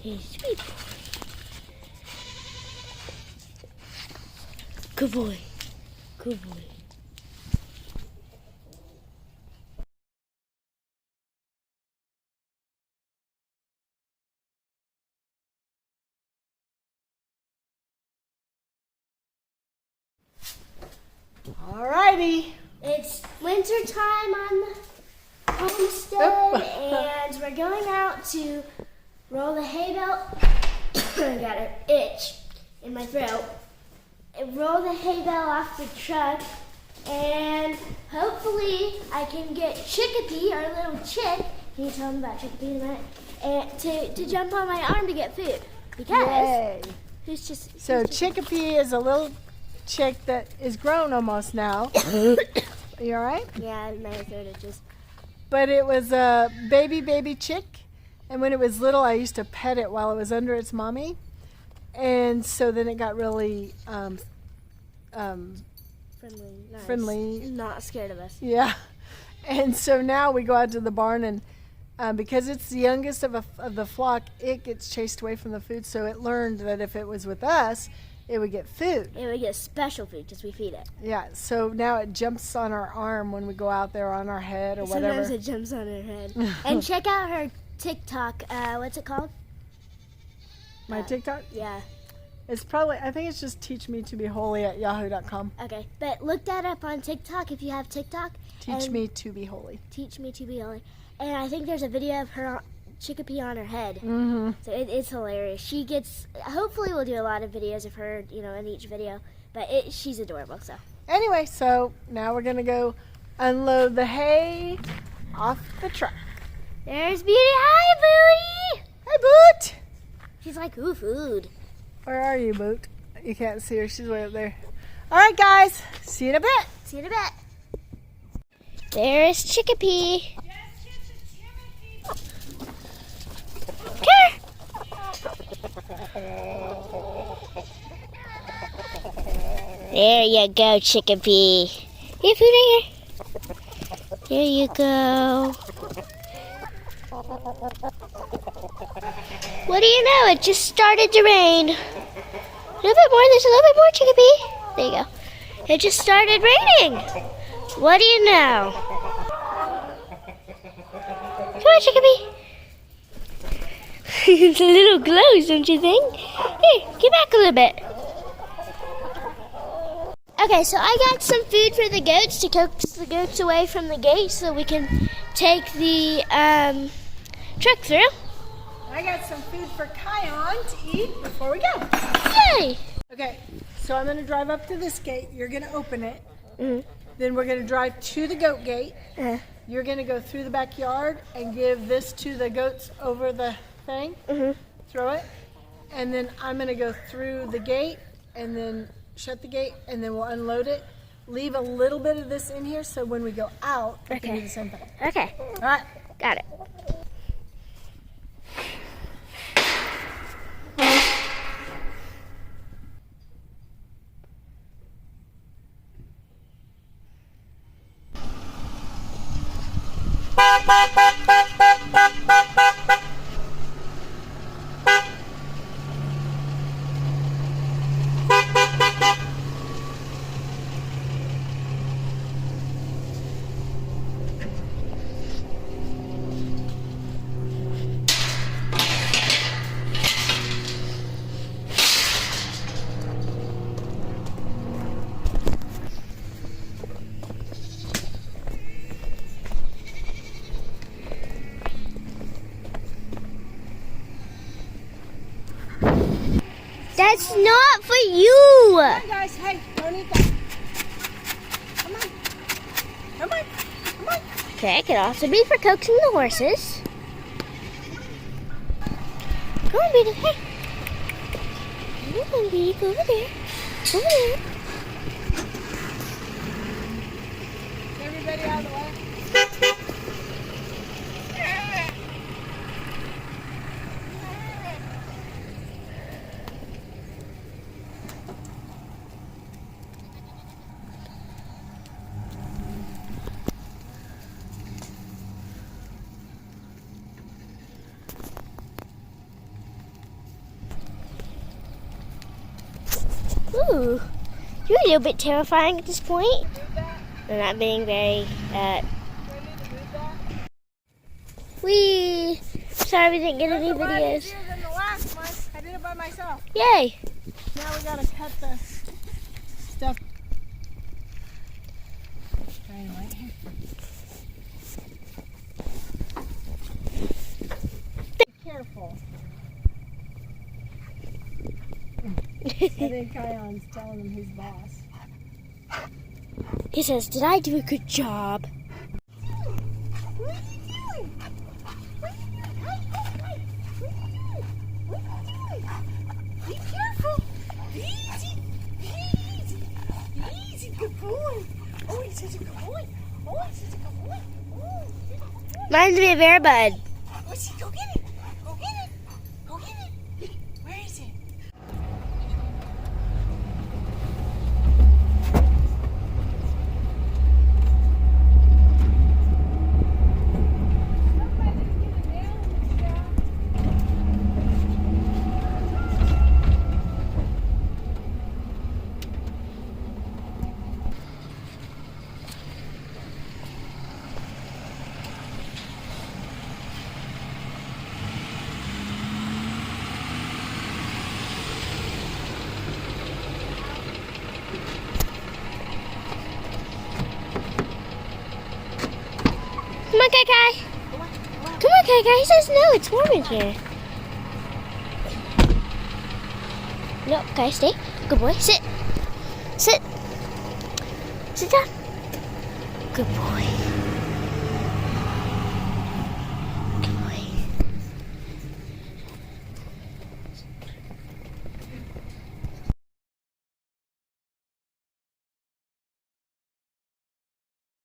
Hey, sweet boy. Good boy. Good boy. Alrighty. It's winter time on the homestead, and we're going out to roll the hay bale. I got an itch in my throat. And roll the hay bale off the truck, and hopefully I can get Chickpea, our little chick. Can you tell them about Chickpea in a minute? And to jump on my arm to get food. Because Yay. Chickpea is a little chick that is grown almost now. You all right? Yeah, my throat itches. But it was a baby chick, and when it was little, I used to pet it while it was under its mommy, and so then it got really friendly, not scared of us. Yeah, and so now we go out to the barn, and because it's the youngest of the flock, it gets chased away from the food. So it learned that if it was with us, it would get food. It would get special food because we feed it. Yeah, so now it jumps on our arm when we go out there, on our head or whatever. Sometimes it jumps on her head. And check out her TikTok. What's it called? My TikTok? Yeah. It's probably, I think it's just teachmetobeholy@yahoo.com. Okay, but look that up on TikTok if you have TikTok. Teach me to be holy. Teach me to be holy. And I think there's a video of her Chickpea on her head. Mm-hmm. So it's hilarious. She gets, hopefully we'll do a lot of videos of her, in each video. But she's adorable, so. Anyway, so now we're going to go unload the hay off the truck. There's Beauty. Hi, Booty. Hi, Boot. She's like, ooh, food. Where are you, Boot? You can't see her. She's way up there. All right, guys. See you in a bit. See you in a bit. There's Chickpea. There you go, Chickpea. Here, food right here. There you go. What do you know? It just started to rain. A little bit more. There's a little bit more, Chickpea. There you go. It just started raining. What do you know? Come on, Chickpea. It's a little close, don't you think? Here, get back a little bit. Okay, so I got some food for the goats to coax the goats away from the gate so we can take the truck through. I got some food for Kion to eat before we go. Yay! Okay, so I'm going to drive up to this gate. You're going to open it. Mm-hmm. Then we're going to drive to the goat gate. Uh-huh. You're going to go through the backyard and give this to the goats over the thing. Mm-hmm. Throw it. And then I'm going to go through the gate and then shut the gate, and then we'll unload it. Leave a little bit of this in here so when we go out, we can do the same thing. Okay. All right. Got it. That's not for you. Come on, guys. Hey, don't eat that. Come on. Come on. Come on. Okay, it could also be for coaxing the horses. Go on, Beanie. Hey. Come on, Beanie. Go over there. Over there. Everybody out of the way. Ooh, you're a little bit terrifying at this point. They're not being very, Wee! Sorry we didn't get any videos. Easier than the last one. I did it by myself. Yay! Now we gotta cut the stuff. Anyway. Be careful. I think Kion's telling him he's boss. He says, did I do a good job? What are you doing? What are you doing? What are you doing? Be careful. Easy. Easy. Easy. Good boy. Oh, he's such a good boy. Oh, he's such a good boy. Oh, he's a good boy. Reminds me of Airbud. Oh, see, go get it. Go get it. Go get it. Where is it? Come on, Kai. Come on, Kai. He says no, it's warm in here. No, Kai, stay. Good boy. Sit. Sit. Sit down. Good boy.